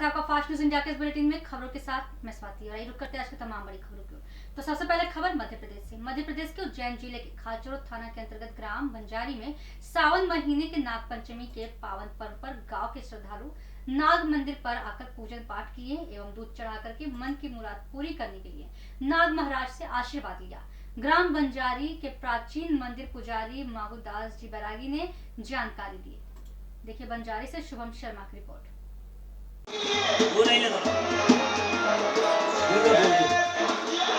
स्वागत है आपका फास्ट न्यूज इंडिया के इस बुलेटिन में खबरों के साथ मैं स्वाति। और रुक करते हैं आज की तमाम बड़ी खबरों की ओर। तो सबसे पहले खबर मध्य प्रदेश से। मध्य प्रदेश के उज्जैन जिले के खाचरोद थाना के अंतर्गत ग्राम बंजारी में सावन महीने के नाग पंचमी के पावन पर्व पर गांव के श्रद्धालु नाग मंदिर पर आकर पूजन पाठ किए एवं दूध चढ़ा करके मन की मुराद पूरी करने के लिए नाग महाराज से आशीर्वाद लिया। ग्राम बंजारी के प्राचीन मंदिर पुजारी मागुदास जी बैरागी ने जानकारी दी। देखिए बंजारी से शुभम शर्मा की रिपोर्ट। वो नहीं लेना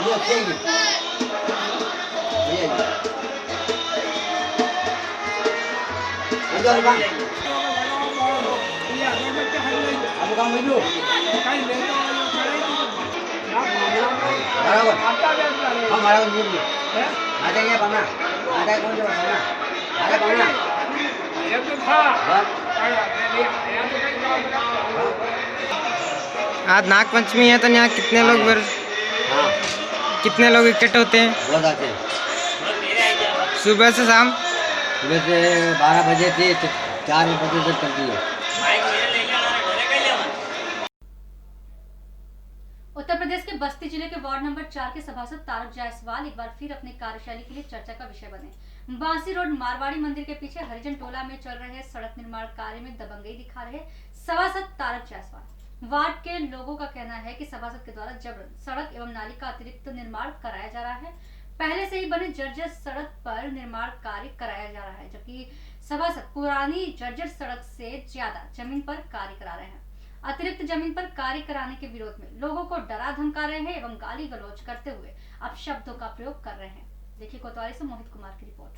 ये चाहिए ये इधर का अब काम में लो बराबर हमारा न्यूज़ है आ जाएंगे बना आ जाए कौन जो बना आ जाए बना ये तो था आज नाग पंचमी है तो यहाँ कितने लोग कितने लोग इकट्ठे होते हैं? बहुत आते हैं सुबह से शाम। सुबह से 12 बजे से 4 बजे तक चलती है। उत्तर प्रदेश के बस्ती जिले के वार्ड नंबर 4 के सभासद तारक जायसवाल एक बार फिर अपने कार्यशैली के लिए चर्चा का विषय बने। बांसी रोड मारवाड़ी मंदिर के पीछे हरिजन टोला में चल रहे सड़क निर्माण कार्य में दबंगई दिखा रहे सभासद तारक जायसवाल। वार्ड के लोगों का कहना है कि सभासद के द्वारा जबरन सड़क एवं नाली का अतिरिक्त निर्माण कराया जा रहा है। पहले से ही बने जर्जर सड़क पर निर्माण कार्य कराया जा रहा है, जबकि सभासद पुरानी जर्जर सड़क से ज्यादा जमीन पर कार्य करा रहे हैं। अतिरिक्त जमीन पर कार्य कराने के विरोध में लोगों को डरा धमका रहे हैं एवं गाली गलौज करते हुए अपशब्दों का प्रयोग कर रहे हैं। देखिए कोतवाली से मोहित कुमार की रिपोर्ट।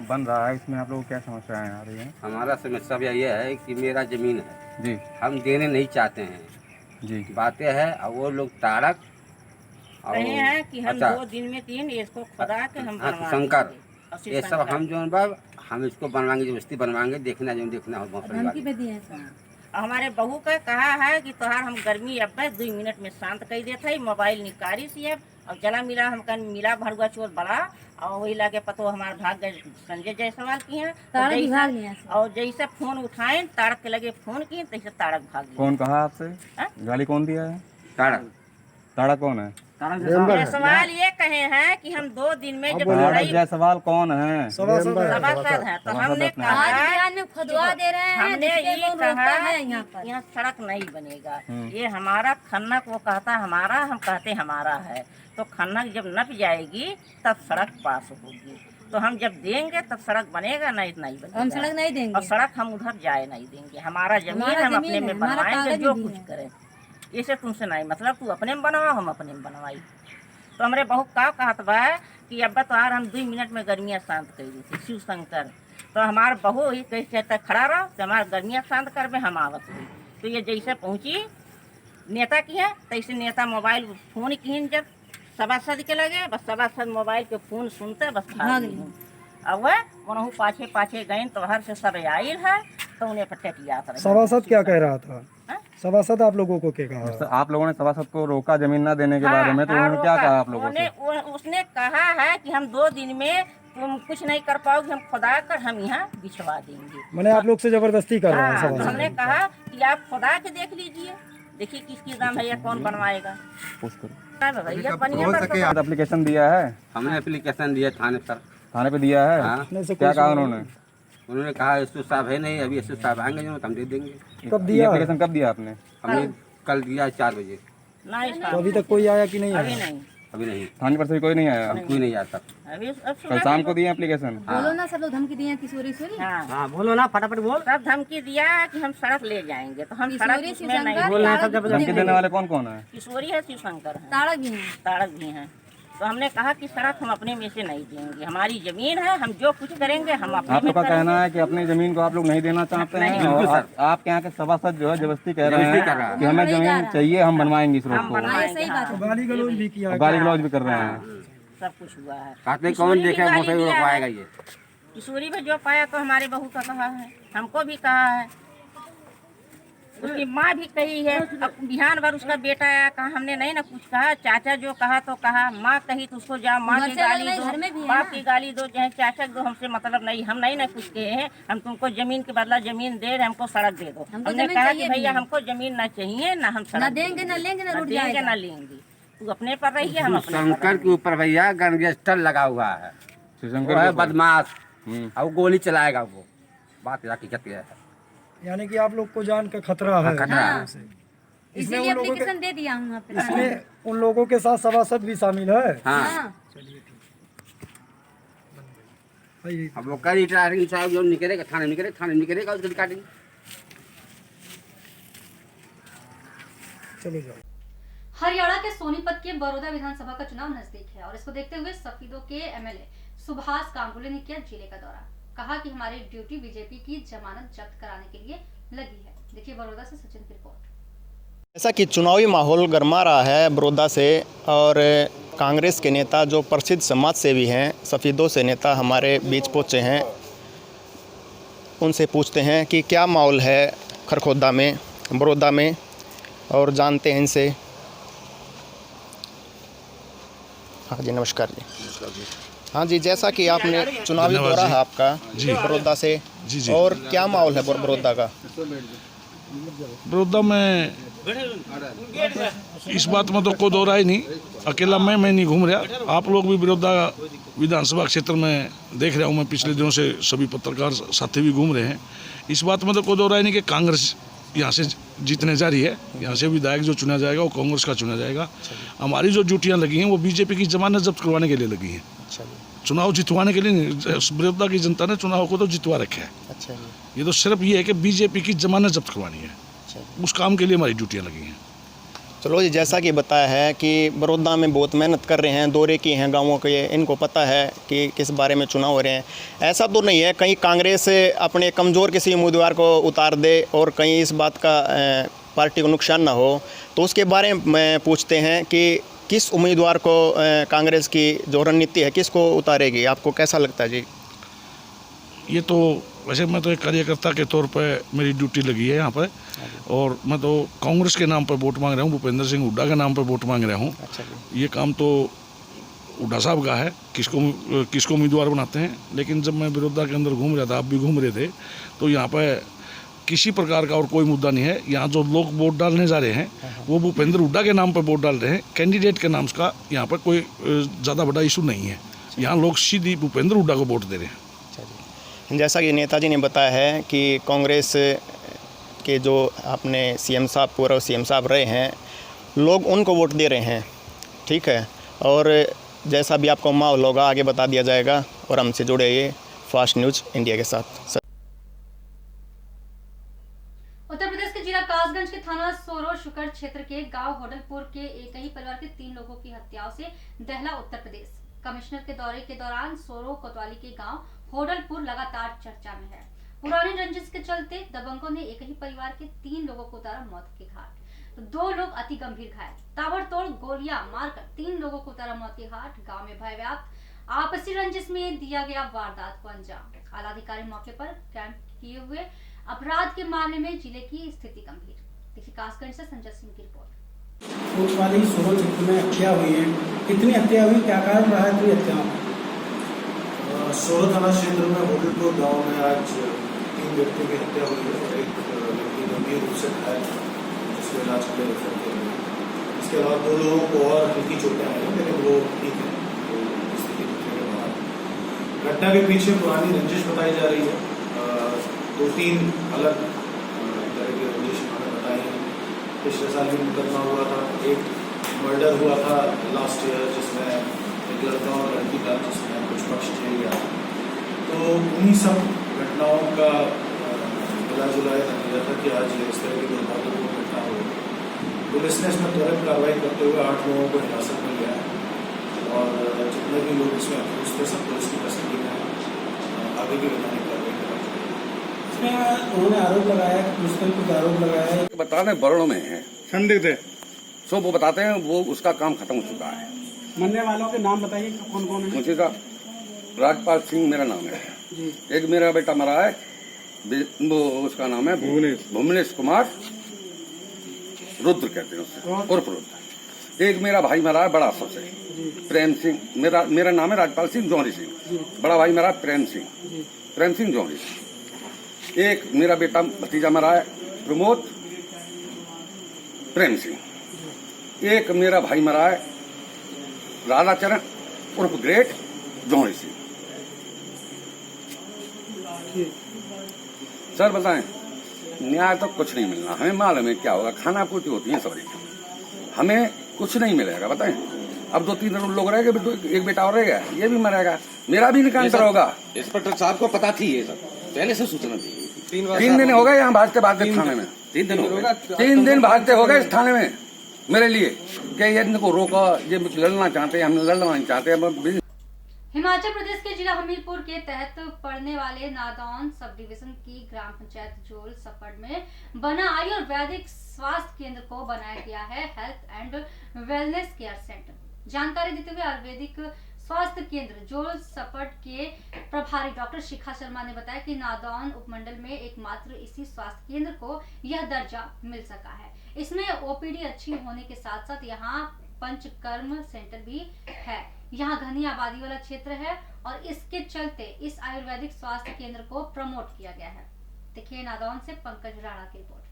बन रहा है, इसमें आप लोगों को क्या समस्याएं आ रही हैं? हमारा समस्या यह है कि मेरा जमीन है जी हम देने नहीं चाहते हैं जी। बातें है और वो लोग तारक और कहे हैं कि हम अच्छा, 2 दिन में 3 इसको खुदा के हम बनवा शंकर देंगे। ये सब हम जो बा हम इसको बनवाएंगे, जबरदस्ती बनवाएंगे, देखना जो देखना हो बहुत सारी बात। हमारे बहू का कहा है कि तोहार हम गर्मी अब 2 मिनट में शांत कर देते है। मोबाइल निकारी सी अब जला मिला हमका मिला भरुआ चोर बड़ा और वही लागे पतो हमारे भाग गए संजय जायसवाल की हैं और जैसे फोन उठाए तारक के लगे फोन किए तैसे तारक भाग गए। कौन कहा आपसे? गाली कौन दिया है? तारक ताड़ा कौन है? सवाल ये कहे हैं कि हम 2 दिन में जब जायसवाल कौन है? सभासद है तो हमने कहा हमने ये कहा यहाँ सड़क नहीं बनेगा। ये हमारा खन्नक वो कहता हमारा, हम कहते हमारा है। तो खन्नक जब नप जाएगी तब सड़क पास होगी, तो हम जब देंगे तब सड़क बनेगा, नहीं नहीं बनेगा। हम सड़क नहीं देंगे और सड़क हम उधर जाए नहीं देंगे। हमारा जमीन हम अपने में बनवाएंगे, जो कुछ करें। इसे तुमसे नहीं मतलब, तू अपने में बनवाओ हम अपने में बनवाई। तो हमारे बहू का कहत बा कि अब्बा तो हम 2 मिनट में गर्मियाँ शांत कर दी थी शिव शंकर। तो हमारे बहू ही कहते खड़ा रहो तो हमारे गर्मियाँ शांत कर में हम आवत हुई। तो ये जैसे पहुँची नेता की है तैसे नेता मोबाइल फोन की जब सभासद के लगे, बस सभासद मोबाइल के फोन सुनते बस भाग गई। अब वह वनहु पाछे पाछे गए तो हर से सब आयल है तो उन्हें पटकिया था। सभासद क्या कह रहा था? सभासद आप लोगों को क्या कहा? आप लोगों ने सभासद को रोका जमीन न देने के बारे में, तो उन्होंने क्या कहा आप लोगों से? उसने कहा है कि हम 2 दिन में तुम कुछ नहीं कर पाओगे, हम खुदा कर हम यहाँ बिछवा देंगे। मैंने आप लोग से जबरदस्ती कर रहा है तो सभासद। हमने कहा कि आप खुदा के देख लीजिए, देखिए किसकी दाम है या कौन बनवाएगा। एप्लीकेशन दिया है? हमने एप्लीकेशन दिया थाने पर। थाने पे दिया है? हाँ। क्या कहा उन्होंने? उन्होंने कहा एसओ साहब है नहीं, अभी एसओ साहब आएंगे जो हम दे देंगे। कब दिया? एप्लीकेशन कब दिया आपने? हमने कल दिया 4 बजे। नहीं तो अभी तक कोई आया कि नहीं अभी आया? नहीं अभी नहीं, थाने पर से कोई नहीं आया? कोई नहीं आता। अभी कल शाम को दिया एप्लीकेशन? बोलो ना, सब लोग धमकी दिए किशोरी। हाँ बोलो ना फटाफट बोल। सब धमकी दिया कि हम सड़क ले जाएंगे, तो हम सड़क उसमें नहीं बोल रहे हैं सब धमकी देने वाले कौन कौन है? किशोरी है, शिव शंकर है, तारक भी हैं। तो हमने कहा कि सड़क हम अपने में से नहीं देंगे, हमारी जमीन है, हम जो कुछ करेंगे हम अपने आप में लोग का करेंगे। कहना है कि अपनी जमीन को आप लोग नहीं देना चाहते हैं बिल्कुल और सर। आपके यहाँ के सभासद जो है जबरदस्ती कह रहे जबरदस्ती कर रहा हैं है। कि हमें जमीन चाहिए, हम बनवाएंगे इस रोड हम को। बनवाएंगे, हाँ, गाली गलौज भी किया? गाली गलौज भी कर रहे हैं। सब कुछ हुआ है। कहते कौन देखे किशोरी मोसे भी गाली रुकवाएगा दिया ये। किशोरी में जो पाया तो हमारे बहू का कहा है, हमको भी कहा है। उसकी माँ भी कही है। अब बिहान भर उसका बेटा आया, कहा हमने नहीं ना कुछ कहा, चाचा जो कहा तो कहा, माँ कही तो उसको जाओ माँ की गाली दो, बाप की गाली दो, चाहे चाचा दो, हमसे मतलब नहीं, हम नहीं ना कुछ कहे हैं, हम तुमको जमीन के बदला जमीन दे रहे, हमको सड़क दे दो। हमने कहा कि भैया हमको जमीन ना चाहिए, ना हम सड़क देंगे, ना लेंगे, ना लेंगे, तू अपने पर रही है, हम अपने शंकर के ऊपर भैया गैंगस्टर लगा हुआ है, वो है बदमाश, और गोली चलाएगा वो, बात हकीकत है। यानी कि आप लोग को जान का खतरा है। खतरा। इसीलिए एप्लीकेशन दे दिया हूँ यहाँ पे। इसमें उन लोगों के साथ सभासद भी शामिल है। हाँ। भाई अब वो कल रिटायरिंग साहब जो निकलेगा थाने में निकलेगा उसको काटेंगे। चलो जाओ। हरियाणा के सोनीपत के बड़ौदा विधानसभा का चुनाव नजदीक है और इसको देखते हुए सफीदों के एमएलए सुभाष गांगुली ने किया जिले का दौरा। कहा कि हमारी ड्यूटी बीजेपी की जमानत जब्त कराने के लिए लगी है। देखिए बड़ौदा से सचिन की रिपोर्ट। जैसा कि चुनावी माहौल गरमा रहा है बड़ौदा से, और कांग्रेस के नेता जो प्रसिद्ध समाज सेवी हैं, सफीदों से नेता हमारे बीच पहुंचे हैं, उनसे पूछते हैं कि क्या माहौल है खरखोदा में, बड़ौदा में, और जानते हैं इनसे। हाँ जी, नमस्कार जी। हाँ जी, जैसा कि आपने चुनावी दौरा है आपका बड़ौदा से, और क्या माहौल है बड़ौदा का? बड़ौदा में इस बात में तो कोई दो राय नहीं, अकेला मैं नहीं घूम रहा, आप लोग भी बड़ौदा विधानसभा क्षेत्र में देख रहा हूँ मैं, पिछले दिनों से सभी पत्रकार साथी भी घूम रहे हैं। इस बात में तो कोई दो राय नहीं कि कांग्रेस यहाँ से जीतने जा रही है, यहाँ से विधायक जो चुना जाएगा वो कांग्रेस का चुना जाएगा। हमारी जो ड्यूटियाँ लगी हैं वो बीजेपी की जमानत जब्त करवाने के लिए लगी हैं, चुनाव जितवाने के लिए नहीं। बड़ौदा की जनता ने चुनाव को तो जितवा रखा है। अच्छा जी। ये तो सिर्फ ये है कि बीजेपी की जमानत जब्त करवानी है, उस काम के लिए हमारी ड्यूटियाँ लगी हैं। चलो जी, जैसा कि बताया है कि बड़ौदा में बहुत मेहनत कर रहे हैं, दौरे किए हैं गांवों के, इनको पता है कि किस बारे में चुनाव हो रहे हैं। ऐसा तो नहीं है कहीं कांग्रेस अपने कमज़ोर किसी उम्मीदवार को उतार दे और कहीं इस बात का पार्टी को नुकसान ना हो, तो उसके बारे में पूछते हैं कि किस उम्मीदवार को कांग्रेस की जो रणनीति है किसको उतारेगी, आपको कैसा लगता है जी? ये तो वैसे मैं तो एक कार्यकर्ता के तौर पर मेरी ड्यूटी लगी है यहाँ पर, और मैं तो कांग्रेस के नाम पर वोट मांग रहा हूँ, भूपेंद्र सिंह हुड्डा के नाम पर वोट मांग रहा हूँ। अच्छा जी। ये काम तो हुड्डा साहब का है, किसको उम्मीदवार बनाते हैं। लेकिन जब मैं बड़ौदा के अंदर घूम रहा था, आप भी घूम रहे थे, तो यहाँ पर किसी प्रकार का और कोई मुद्दा नहीं है। यहाँ जो लोग वोट डालने जा रहे हैं वो भूपेंद्र हुड्डा के नाम पर वोट डाल रहे हैं, कैंडिडेट के नाम का यहाँ पर कोई ज़्यादा बड़ा इशू नहीं है। यहाँ लोग सीधी भूपेंद्र हुड्डा को वोट दे रहे हैं। जैसा कि नेताजी ने बताया है कि कांग्रेस के जो अपने सीएम साहब, पूर्व सीएम साहब रहे हैं, लोग उनको वोट दे रहे हैं, ठीक है। और जैसा भी आपको माहौल होगा आगे बता दिया जाएगा, और हमसे जुड़े ये फास्ट न्यूज़ इंडिया के साथ। उत्तर प्रदेश के जिला कासगंज के थाना सोरो शुकर क्षेत्र के गांव होडलपुर के एक ही परिवार के 3 लोगों की हत्याओं से दहला उत्तर प्रदेश। कमिश्नर के दौरे के दौरान सोरो कोतवाली के गांव होडलपुर लगातार चर्चा में है। पुरानी रंजिश के चलते दबंगों ने एक ही परिवार के 3 लोगों को उतारा मौत के घाट, तो 2 लोग अति गंभीर घायल। ताबड़तोड़ गोलियां मारकर 3 लोगों को उतारा मौत के घाट। गांव में भयव्याप्त आपसी रंजिश में दिया गया वारदात को अंजाम। आला अधिकारी मौके पर कैंप किए हुए अपराध के मामले में जिले की स्थिति गंभीर। देखिए कासगंज से संजय सिंह की रिपोर्ट। कोतवाली सोरो क्षेत्र में हत्या हुई है, कितनी हत्या हुई, क्या कारण रहा है इतनी हत्याओं? सोरो थाना क्षेत्र में होडलपुर गांव में आज 3 व्यक्तियों की हत्या हुई है और एक व्यक्ति गंभीर रूप से घायल, जिसको इलाज के लिए रेफर किया गया। इसके अलावा 2 लोगों को और हल्की चोटें आई हैं, लेकिन वो ठीक है, वो स्थिति के बाहर। घटना के पीछे पुरानी रंजिश बताई जा रही है। 2-3 अलग तरह की रंजिश उन्होंने बताई है। पिछले साल भी मुकदमा हुआ था, एक मर्डर हुआ था लास्ट ईयर, जिसमें एक लड़का और लड़की का, जिसमें कुछ पक्ष जेल गया। तो उन्हीं सब घटनाओं का मिला जुला नतीजा था कि आज इस तरह की दुर्भाग्यपूर्ण घटना हुई। पुलिस ने इसमें तुरंत कार्रवाई करते हुए 8 लोगों को हिरासत में लिया है और जितने भी लोग इसमें अक्यूज थे सब पुलिस की कस्टडी में आगे की वैधानिक कार्रवाई करा। इसमें उन्होंने आरोप लगाया कि पुलिस ने कुछ आरोप लगाया है, बता दें बरोड़ में है संदिग्ध है, सो वो बताते हैं वो उसका काम खत्म हो चुका है। मरने वालों के नाम बताइए कौन कौन है? मुझे राजपाल सिंह मेरा नाम है। एक मेरा बेटा मरा है, वो उसका नाम है भुवनेश कुमार, रुद्र कहते हैं उससे, उर्फ रुद्र। एक मेरा भाई मरा है बड़ा सबसे, प्रेम सिंह। मेरा नाम है राजपाल सिंह जौहरी सिंह। बड़ा भाई मरा प्रेम सिंह जौहरी। एक मेरा बेटा भतीजा मरा है प्रमोद प्रेम सिंह। एक मेरा भाई मरा है राधाचरण उर्फ ग्रेट जौहरी सिंह। सर बताएं, न्याय तो कुछ नहीं मिलना। हमें मालूम है क्या होगा, खाना पूर्ति होती है सभी, हमें कुछ नहीं मिलेगा। बताएं, अब 2-3 लोग रह गए, एक बेटा और रह गया, ये भी मरेगा, मेरा भी निकांतर होगा। इंस्पेक्टर साहब को पता थी ये सब, पहले से सूचना थी। 3 दिन हो गए यहाँ भाजते थाने में। 3 दिन हो गए। 3 दिन भाजते हो गए इस थाने में मेरे लिए कि ये इनको रोका, ये लड़ना चाहते हैं, हम लड़ना नहीं चाहते। हिमाचल प्रदेश के जिला हमीरपुर के तहत पड़ने वाले नादौन सब डिवीजन की ग्राम पंचायत जोल सपड़ में बना आयुर्वेदिक स्वास्थ्य केंद्र को बनाया गया है health and wellness care centre. जानकारी देते हुए आयुर्वेदिक स्वास्थ्य केंद्र जोल सपड़ के प्रभारी डॉक्टर शिखा शर्मा ने बताया कि नादौन उपमंडल में एकमात्र इसी स्वास्थ्य केंद्र को यह दर्जा मिल सका है। इसमें ओपीडी अच्छी होने के साथ साथ यहाँ पंचकर्म सेंटर भी है। यहाँ घनी आबादी वाला क्षेत्र है और इसके चलते इस आयुर्वेदिक स्वास्थ्य केंद्र को प्रमोट किया गया है। देखिए नादौन से पंकज राणा की रिपोर्ट।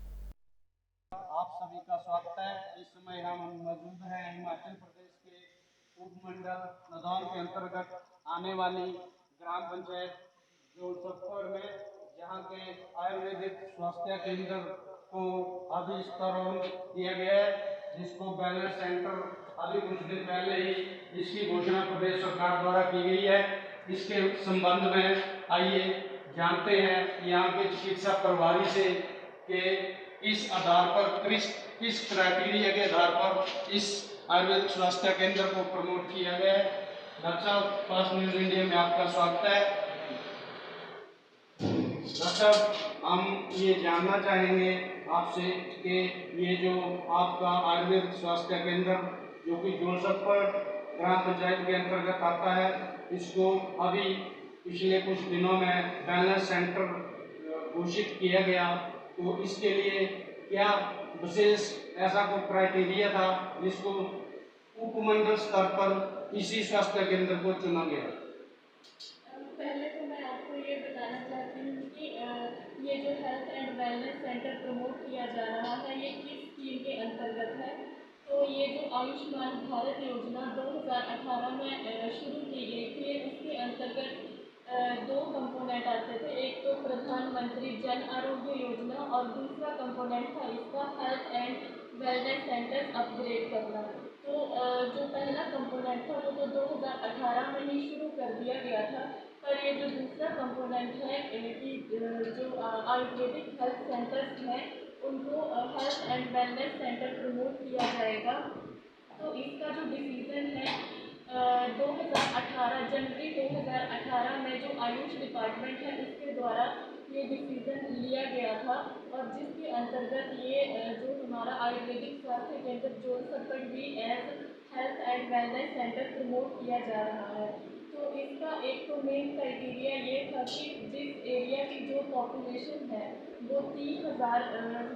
आप सभी का स्वागत है। इस समय हम मौजूद हैं हिमाचल प्रदेश के उपमंडल नादौन के अंतर्गत आने वाली ग्राम पंचायत जोलसफर में, जहां के आयुर्वेदिक स्वास्थ्य केंद्र को अभी स्तरोन्नत किया गया है, जिसको वेलनेस सेंटर अभी कुछ दिन पहले ही इसकी घोषणा प्रदेश सरकार द्वारा की गई है। इसके संबंध में आइए जानते हैं यहाँ के चिकित्सा प्रभारी से कि इस आधार पर किस क्राइटेरिया के आधार पर इस आयुर्वेदिक स्वास्थ्य केंद्र को प्रमोट किया गया है। डॉक्टर साहब, फास्ट न्यूज इंडिया में आपका स्वागत है। डॉक्टर साहब, हम ये जानना चाहेंगे आपसे कि ये जो आपका आयुर्वेदिक स्वास्थ्य केंद्र जो कि जोलसफर ग्राम पंचायत के अंतर्गत आता है, इसको अभी पिछले कुछ दिनों में वेलनेस सेंटर घोषित किया गया, तो इसके लिए क्या विशेष ऐसा कोई क्राइटेरिया था जिसको उपमंडल स्तर पर इसी स्वास्थ्य केंद्र को चुना गया? पहले तो मैं आपको ये बताना चाहती हूँ कि ये जो health and wellness centre promote किया जा रहा है, ये किस स्कीम के अंतर्गत है। तो ये जो आयुष्मान भारत योजना 2018 में शुरू की गई थी, उसके अंतर्गत 2 कंपोनेंट आते थे। एक तो प्रधानमंत्री जन आरोग्य योजना और दूसरा कंपोनेंट था इसका health and wellness centre upgrade करना। तो जो पहला कंपोनेंट था वो तो 2018 में ही शुरू कर दिया गया था, पर ये जो दूसरा कंपोनेंट है कि जो आयुर्वेदिक हेल्थ सेंटर्स हैं उनको health and wellness centre promote किया जाएगा। तो इसका जो डिसीजन है 2018 जनवरी 2018 में जो आयुष डिपार्टमेंट है उसके द्वारा ये डिसीजन लिया गया था, और जिसके अंतर्गत ये जो हमारा आयुर्वेदिक स्वास्थ्य केंद्र जोलसफर भी as health and wellness centre promote किया जा रहा है। तो इसका एक तो मेन क्राइटेरिया ये था कि जिस एरिया की जो पॉपुलेशन है वो 30,000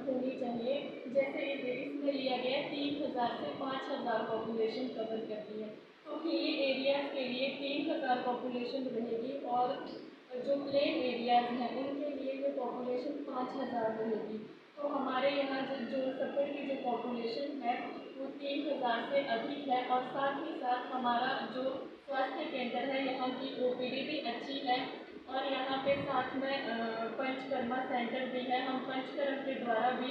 होनी चाहिए। जैसे इसमें लिया गया 3,000 से 5,000 पॉपुलेशन कवर करती है, तो हिली एरियाज के लिए 3,000 पॉपुलेशन रहेगी और जो प्लेन एरियाज हैं उनके लिए वो पॉपुलेशन 5,000 रहेगी। तो हमारे यहाँ जो सफर की जो पॉपुलेशन है वो 3,000 से अधिक है, और साथ ही साथ हमारा जो स्वास्थ्य केंद्र है यहाँ की ओपीडी भी अच्छी है, और यहाँ पे साथ में पंचकर्मा सेंटर भी है। हम पंचकर्म के द्वारा भी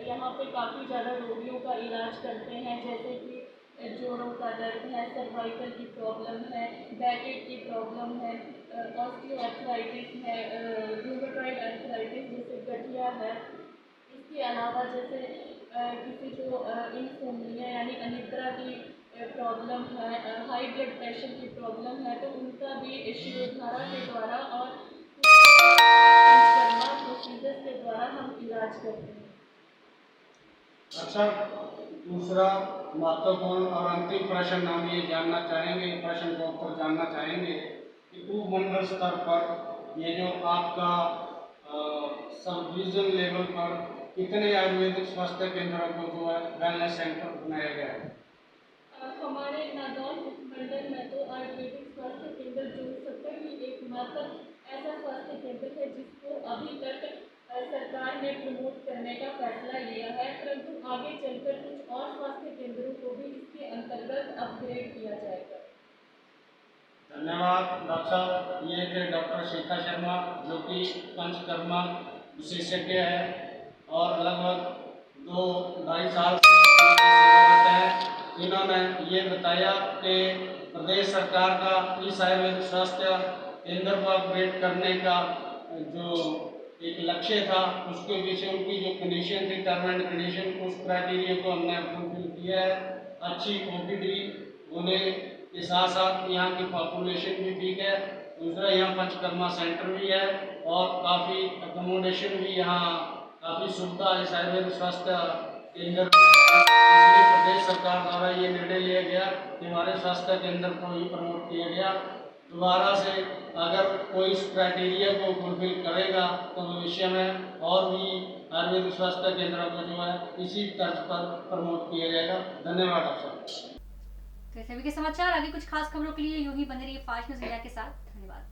यहाँ पे काफ़ी ज़्यादा रोगियों का इलाज करते हैं, जैसे कि जोड़ों का दर्द है, सर्वाइकल की प्रॉब्लम है, बैकएक की प्रॉब्लम है, ऑस्टियोआर्थराइटिस है, रूमेटॉइड आर्थराइटिस जैसे गठिया है। इसके अलावा जैसे किसी को इंसोम्निया यानी अनिद्रा की प्रॉब्लम है, हाई ब्लड प्रेशर की प्रॉब्लम है, तो उनका भी शिरोधारा के द्वारा और प्रोसीजर के द्वारा हम इलाज करते हैं। अच्छा, दूसरा महत्वपूर्ण और अंतिम प्रश्न हम ये जानना चाहेंगे, प्रश्न को उत्तर जानना चाहेंगे कि उपमंडल स्तर पर ये जो आपका सब डिवीजन लेवल पर कितने आयुर्वेदिक स्वास्थ्य केंद्रों को जो है वेलनेस सेंटर बनाया गया है? हमारे नादौन उपमंडल में तो आयुर्वेदिक स्वास्थ्य केंद्र जो सबसे ही एकमात्र ऐसा स्वास्थ्य केंद्र है जिसको अभी तक सरकार ने प्रमोट करने का फैसला लिया है, परंतु आगे चलकर कुछ और स्वास्थ्य केंद्रों को भी इसके अंतर्गत अपग्रेड किया जाएगा। धन्यवाद डॉक्टर साहब। ये थे डॉक्टर शिखा शर्मा जो कि पंचकर्मा विशेषज्ञ है और लगभग 2-2.5 साल से सेवारत है। इन्होंने ये बताया कि प्रदेश सरकार का इस आयुर्वेदिक स्वास्थ्य केंद्र को अपग्रेड करने का जो एक लक्ष्य था उसके पीछे उनकी जो कंडीशन थी, टर्म एंड कंडीशन, उस क्राइटेरिया को हमने फुलफिल किया है। अच्छी ओपीडी होने के साथ साथ यहाँ की पॉपुलेशन भी ठीक है। दूसरा यहाँ पंचकर्मा सेंटर भी है और काफ़ी अकोमोडेशन भी यहाँ काफ़ी सुविधा इस आयुर्वेदिक स्वास्थ्य केंद्र में। इसलिए प्रदेश सरकार द्वारा ये निर्णय लिया गया कि हमारे स्वास्थ्य केंद्र को ही प्रमोट किया गया। दोबारा से अगर कोई इस क्राइटेरिया को फुलफिल करेगा तो भविष्य में और भी आयुर्वेदिक स्वास्थ्य केंद्रों को जो है इसी तर्ज पर प्रमोट किया जाएगा। धन्यवाद डॉक्टर साहब। तो सभी के समाचार आगे कुछ खास खबरों के लिए यूं ही बने रहिए फास्ट न्यूज़ इंडिया के साथ। धन्यवाद।